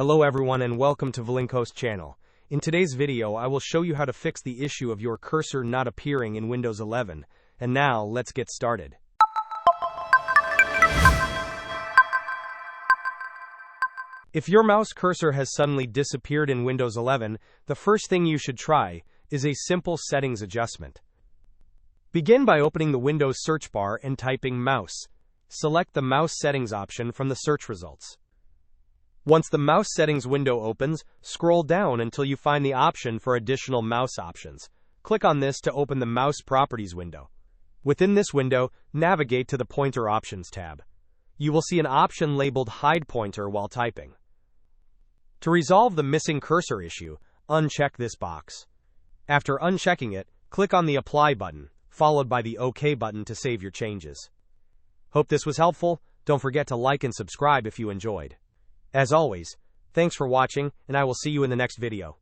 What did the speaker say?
Hello everyone and welcome to Valinkos channel. In today's video I will show you how to fix the issue of your cursor not appearing in Windows 11. And now let's get started. If your mouse cursor has suddenly disappeared in Windows 11, the first thing you should try is a simple settings adjustment. Begin by opening the Windows search bar and typing mouse. Select the mouse settings option from the search results. Once the mouse settings window opens, scroll down until you find the option for additional mouse options. Click on this to open the mouse properties window. Within this window, navigate to the pointer options tab. You will see an option labeled hide pointer while typing. To resolve the missing cursor issue, uncheck this box. After unchecking it, click on the apply button, followed by the OK button to save your changes. Hope this was helpful. Don't forget to like and subscribe if you enjoyed. As always, thanks for watching, and I will see you in the next video.